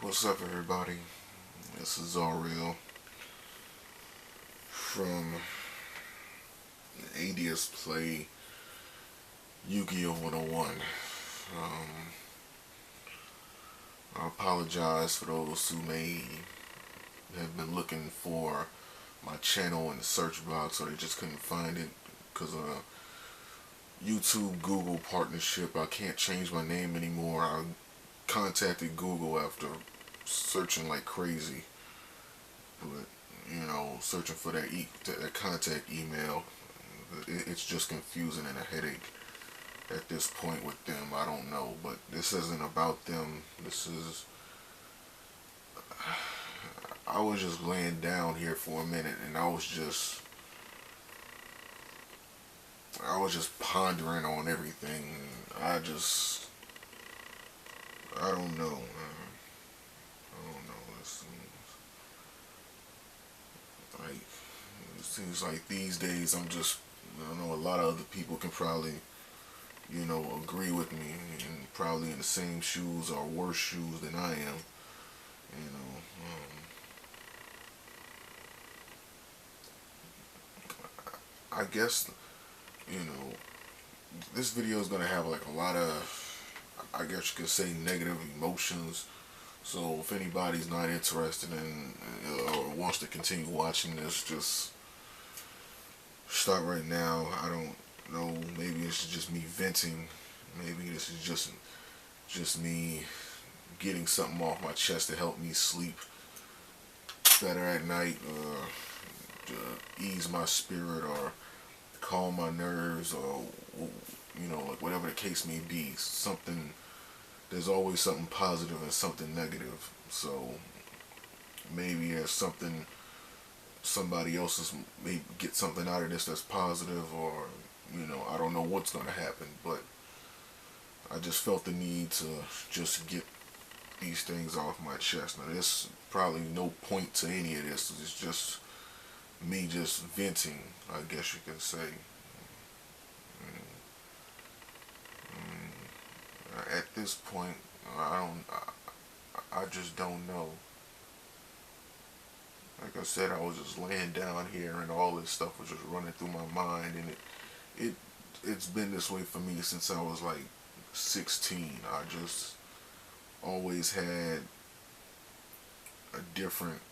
What's up, everybody? This is Ariel from ADSPLAY Yu-Gi-Oh! 101. I apologize for those who may have been looking for my channel in the search box, or they just couldn't find it because of the YouTube Google partnership. I can't change my name anymore. I contacted Google after searching like crazy, but searching for that contact email, it's just confusing and a headache at this point with them. I don't know, but this isn't about them. I was just laying down here for a minute, and I was just pondering on everything. I don't know. It seems like these days I know a lot of other people can probably, agree with me, and probably in the same shoes or worse shoes than I am. I guess, this video is going to have like a lot of, I guess you could say, negative emotions. So if anybody's not interested in or wants to continue watching this, just stop right now. I don't know. Maybe this is just me venting. Maybe this is just me getting something off my chest to help me sleep better at night, or to ease my spirit, or calm my nerves, or like whatever the case may be. There's always something positive and something negative. So maybe there's something, somebody else may get something out of this that's positive, or I don't know what's going to happen, but I just felt the need to just get these things off my chest. Now, there's probably no point to any of this. It's just me just venting, I guess you can say. At this point, I just don't know. Like I said, I was just laying down here, and all this stuff was just running through my mind, and it's been this way for me since I was like 16. I just always had a different,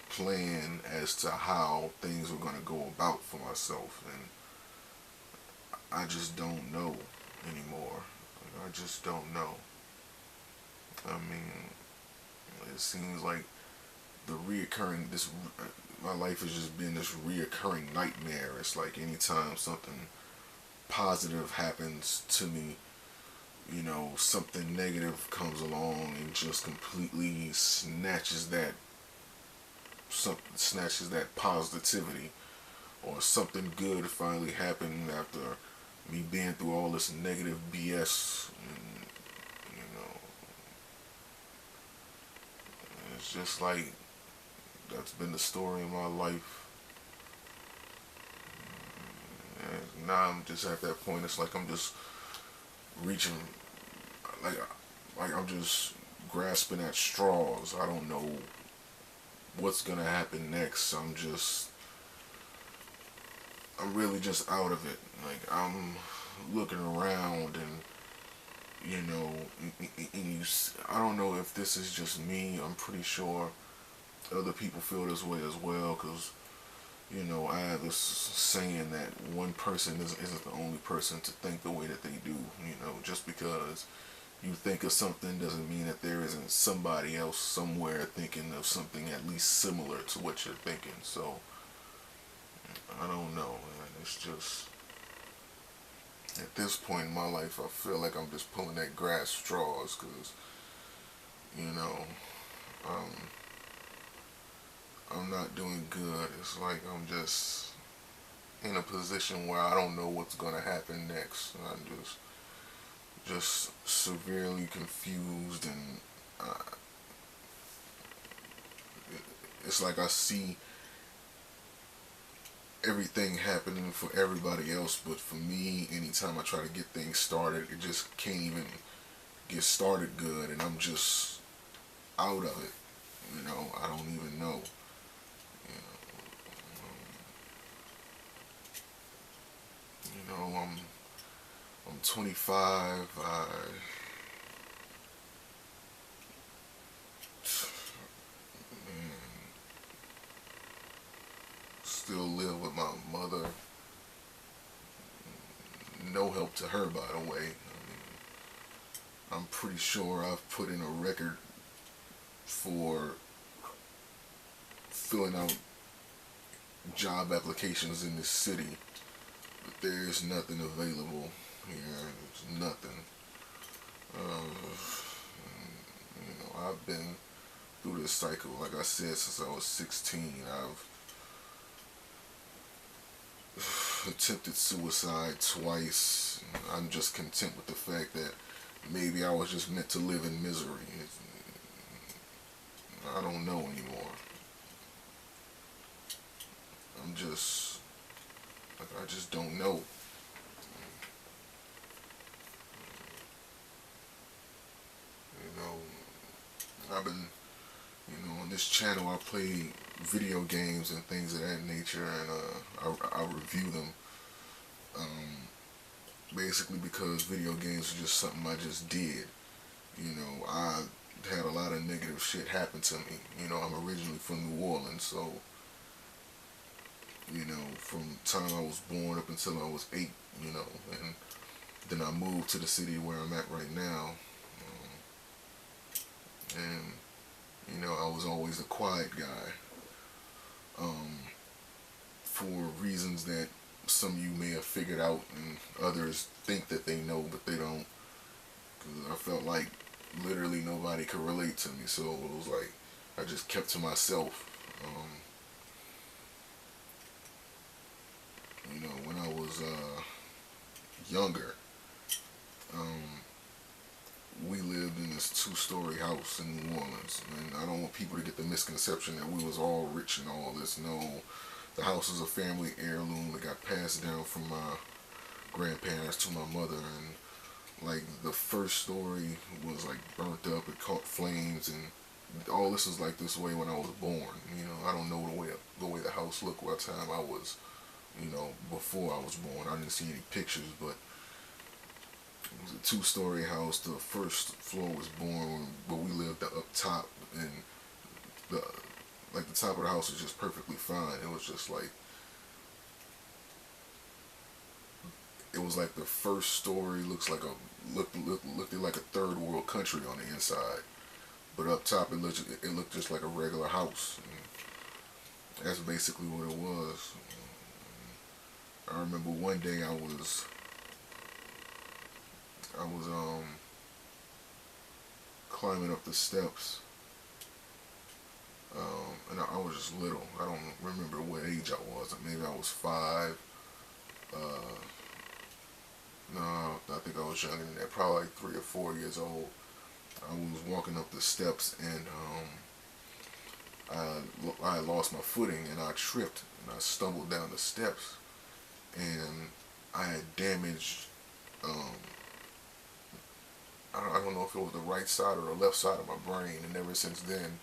plan as to how things were going to go about for myself, and I just don't know anymore. I just don't know. I mean, it seems like my life has just been this reoccurring nightmare. It's like anytime something positive happens to me, something negative comes along and just completely snatches that positivity, or something good finally happened after me being through all this negative BS. And, it's just like that's been the story of my life. And now I'm just at that point. It's like I'm just reaching, like I'm just grasping at straws. I don't know what's gonna happen next. I'm really just out of it. Like, I'm looking around, and I don't know if this is just me. I'm pretty sure other people feel this way as well, because I have this saying that one person isn't the only person to think the way that they do. Just because you think of something doesn't mean that there isn't somebody else somewhere thinking of something at least similar to what you're thinking. So I don't know, man. It's just, at this point in my life, I feel like I'm just pulling at grass straws, because I'm not doing good. It's like I'm just in a position where I don't know what's going to happen next. I'm just severely confused, and it's like I see everything happening for everybody else, but for me, anytime I try to get things started, it just can't even get started good, and I'm just out of it. You know, I don't even know. You know, I'm 25. Still live with my mother. No help to her, by the way. I mean, I'm pretty sure I've put in a record for filling out job applications in this city, but there's nothing available here. There's nothing. You know, I've been through this cycle, like I said, since I was 16. I've attempted suicide twice. I'm just content with the fact that maybe I was just meant to live in misery. I don't know anymore. I'm just, like, I just don't know. You know, I've been, you know, on this channel I play video games and things of that nature, and I review them. Basically because video games are just something I just did. You know, I had a lot of negative shit happen to me. You know, I'm originally from New Orleans, so, you know, from the time I was born up until I was 8, you know, and then I moved to the city where I'm at right now. And, you know, I was always a quiet guy. For reasons that some of you may have figured out and others think that they know, but they don't. Because I felt like literally nobody could relate to me, so it was like I just kept to myself. You know, when I was younger, we lived in this 2-story house in New Orleans, and I don't want people to get the misconception that we was all rich and all this. No, the house is a family heirloom that got passed down from my grandparents to my mother, and like the first story was like burnt up, it caught flames, and all this was like this way when I was born. You know, I don't know the way the house looked what time I was, you know, before I was born. I didn't see any pictures, but it was a 2-story house. The first floor was born, but we lived up top, and the top of the house was just perfectly fine. It was just like, it was like the first story looked like a third world country on the inside, but up top it looked just like a regular house. And that's basically what it was. I remember one day I was climbing up the steps, and I was just little. I don't remember what age I was. Maybe I was 5. No, I think I was younger than that. Probably like 3 or 4 years old. I was walking up the steps, and I lost my footing, and I tripped, and I stumbled down the steps, and I had damaged. I don't know if it was the right side or the left side of my brain, and ever since then,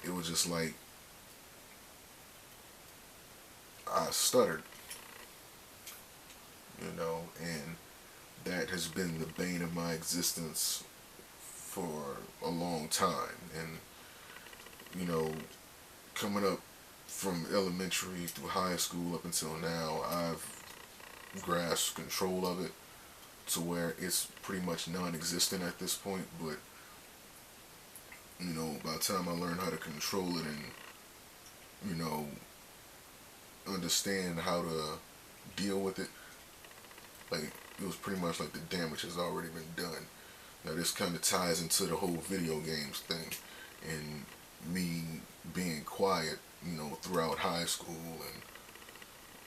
it was just like I stuttered, you know, and that has been the bane of my existence for a long time. And, you know, coming up from elementary through high school up until now, I've grasped control of it to where it's pretty much non-existent at this point. But, you know, by the time I learned how to control it and, you know, understand how to deal with it, like, it was pretty much like the damage has already been done. Now this kind of ties into the whole video games thing and me being quiet, you know, throughout high school and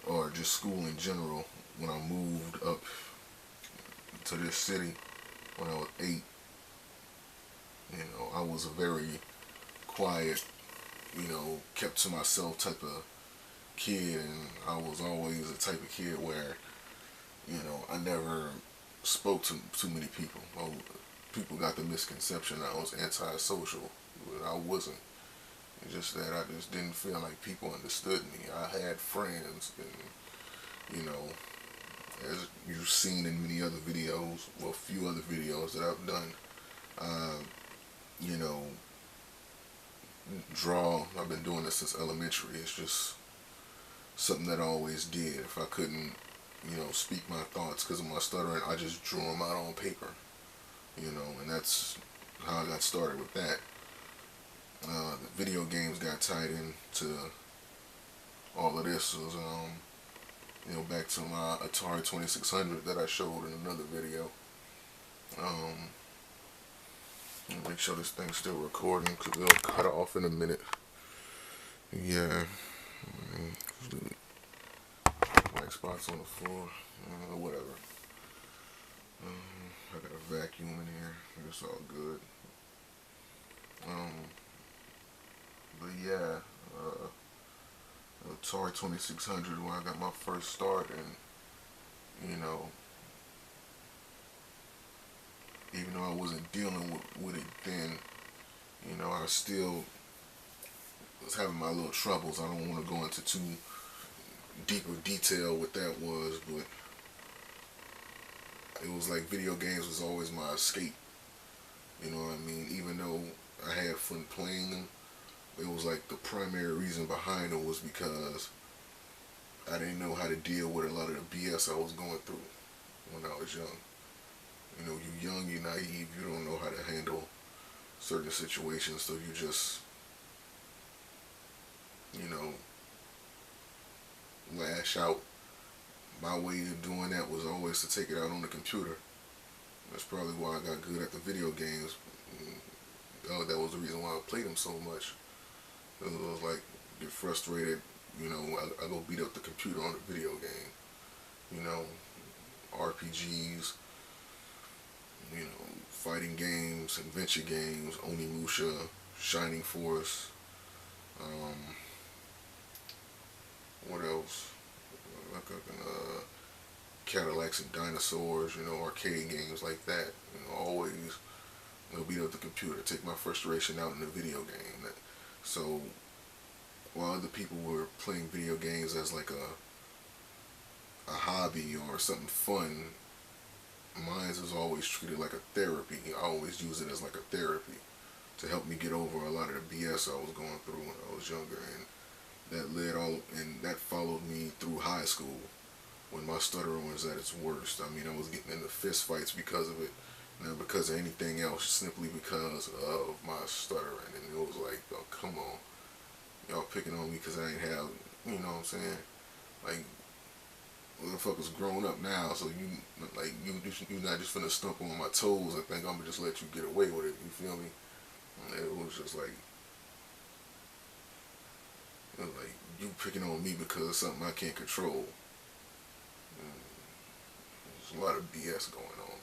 or just school in general. When I moved up to this city when I was 8, you know, I was a very quiet, you know, kept to myself type of kid, and I was always the type of kid where, you know, I never spoke to too many people. Well, people got the misconception I was antisocial, but I wasn't. It's just that I just didn't feel like people understood me. I had friends, and as you've seen in many other videos, well, a few other videos that I've done, uh, you know, draw. I've been doing this since elementary. It's just something that I always did. If I couldn't, speak my thoughts because of my stuttering, I just drew them out on paper, and that's how I got started with that. The video games got tied into all of this. Was, back to my Atari 2600 that I showed in another video. Make sure this thing's still recording because it'll cut off in a minute. Yeah. Black spots on the floor. Whatever. I got a vacuum in here. It's all good. But yeah, Atari 2600 when I got my first start, and even though I wasn't dealing with it then, I still was having my little troubles. I don't want to go into too deeper detail what that was, but it was like video games was always my escape. You know what I mean? Even though I had fun playing them, it was like the primary reason behind it was because I didn't know how to deal with a lot of the BS I was going through when I was young. You're young, you're naive, you don't know how to handle certain situations, so you just, lash out. My way of doing that was always to take it out on the computer. That's probably why I got good at the video games. That was the reason why I played them so much. It was like, get frustrated, I go beat up the computer on the video game. RPGs, fighting games, adventure games, Onimusha, Shining Force, what else? Cadillacs and Dinosaurs, arcade games like that. Always beat up the computer, take my frustration out in the video game. So while other people were playing video games as like a hobby or something fun, mine was always treated like a therapy. I always use it as like a therapy to help me get over a lot of the BS I was going through when I was younger, and that followed me through high school when my stuttering was at its worst. I mean, I was getting into fist fights because of it, not because of anything else, simply because of my stuttering. And it was like, oh, come on, y'all picking on me because I ain't have, you know what I'm saying? Like, motherfuckers grown up now, so you're not just finna stump on my toes and think I'm gonna just let you get away with it. You feel me? And it was just like, you picking on me because of something I can't control. There's a lot of BS going on,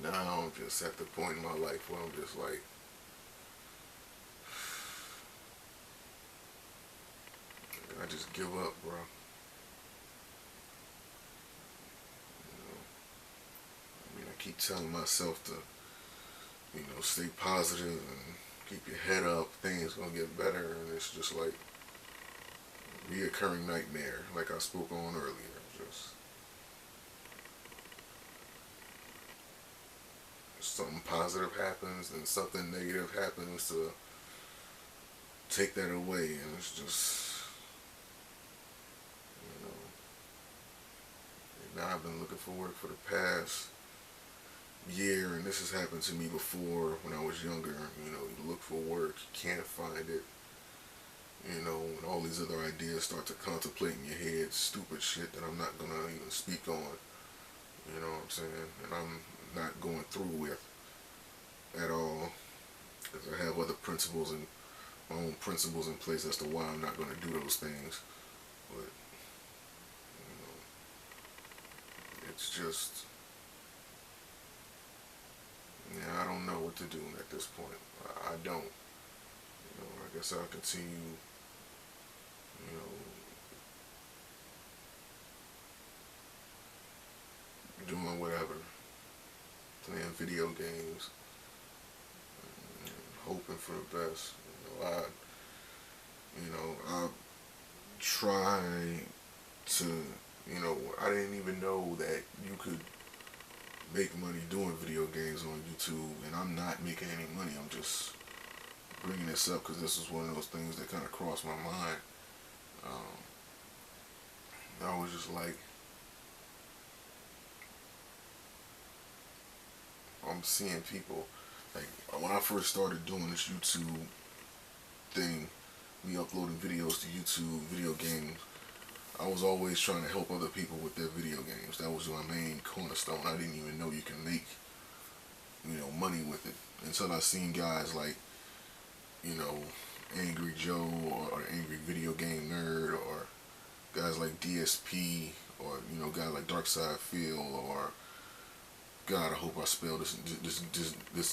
man. Now I'm just at the point in my life where I'm just like, I just give up, bro. I keep telling myself to, stay positive and keep your head up. Things gonna get better, and it's just like reoccurring nightmare, like I spoke on earlier. Just something positive happens, then something negative happens to take that away, and it's just, now I've been looking for work for the past year, and this has happened to me before when I was younger. You look for work, you can't find it, and all these other ideas start to contemplate in your head, stupid shit that I'm not gonna even speak on, you know what I'm saying, and I'm not going through with at all, because I have other principles and my own principles in place as to why I'm not gonna do those things. But it's just, I don't know what to do at this point. I don't. I guess I'll continue, doing whatever to playing video games, and hoping for the best. I try to, I didn't even know that you could make money doing video games on YouTube, and I'm not making any money. I'm just bringing this up because this was one of those things that kind of crossed my mind. I was just like, I'm seeing people, like, when I first started doing this YouTube thing, me uploading videos to YouTube, video games, I was always trying to help other people with their video games. That was my main cornerstone. I didn't even know you can make, money with it until I seen guys like, Angry Joe or Angry Video Game Nerd, or guys like DSP, or guys like Darkside Phil, or God, I hope I spelled this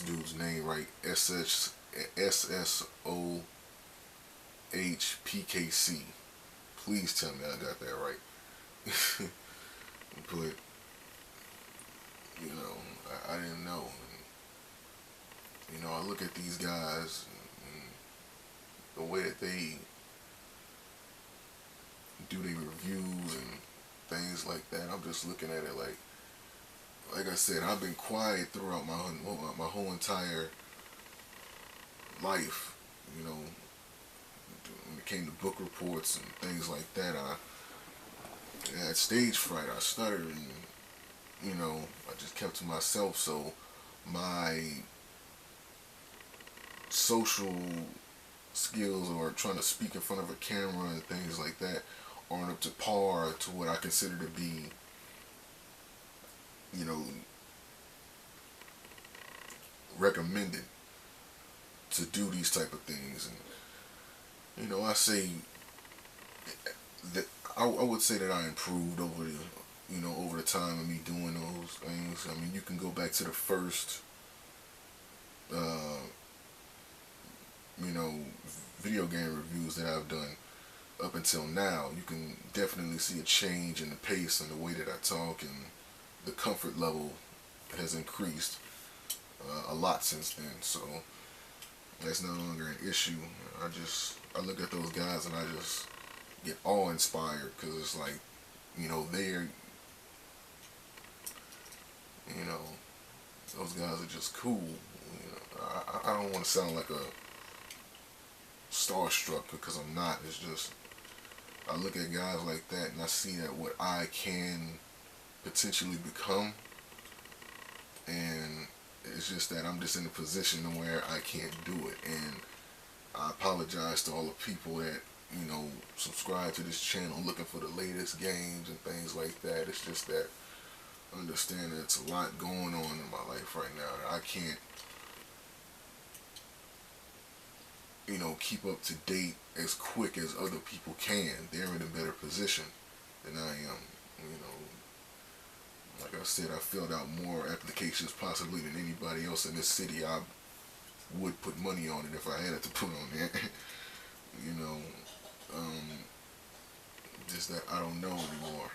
dude's name right. SSOHPKC. Please tell me I got that right. But I didn't know. And, I look at these guys and the way that they do their reviews and things like that. I'm just looking at it like I said, I've been quiet throughout my whole entire life. When it came to book reports and things like that, I had stage fright. I stuttered, and I just kept to myself. So my social skills, or trying to speak in front of a camera and things like that, aren't up to par to what I consider to be, recommended to do these type of things. And I say that I would say that I improved over the time of me doing those things. I mean, you can go back to the first video game reviews that I've done up until now. You can definitely see a change in the pace and the way that I talk, and the comfort level has increased a lot since then. So that's no longer an issue. I look at those guys and I just get awe-inspired, because it's like, they're, those guys are just cool. I don't want to sound like a starstruck, because I'm not. It's just, I look at guys like that and I see that what I can potentially become, and it's just that I'm just in a position where I can't do it. And I apologize to all the people that subscribe to this channel looking for the latest games and things like that. It's just that, understand that it's a lot going on in my life right now that I can't keep up to date as quick as other people can. They're in a better position than I am. Like I said, I filled out more applications possibly than anybody else in this city. I would put money on it if I had it to put on there. Just that I don't know anymore.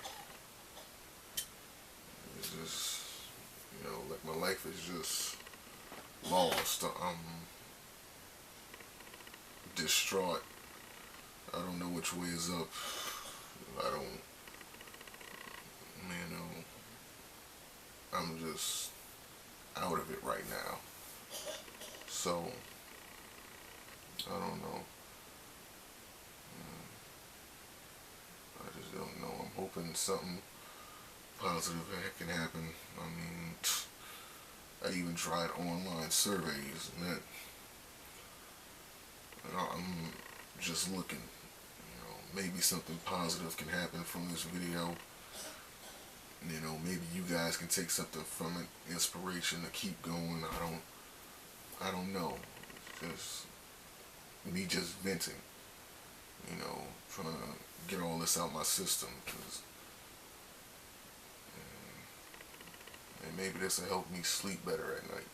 It's just, like my life is just lost. I'm distraught. I don't know which way is up. I'm just out of it right now. So, I don't know. I just don't know. I'm hoping something positive can happen. I mean, I even tried online surveys, and I'm just looking. Maybe something positive can happen from this video. Maybe you guys can take something from it, inspiration to keep going. I don't know. It's just me just venting. Trying to get all this out my system. And maybe this will help me sleep better at night.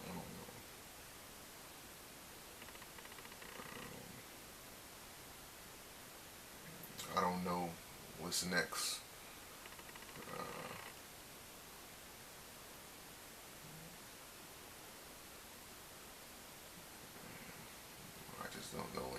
I don't know. I don't know what's next. don't know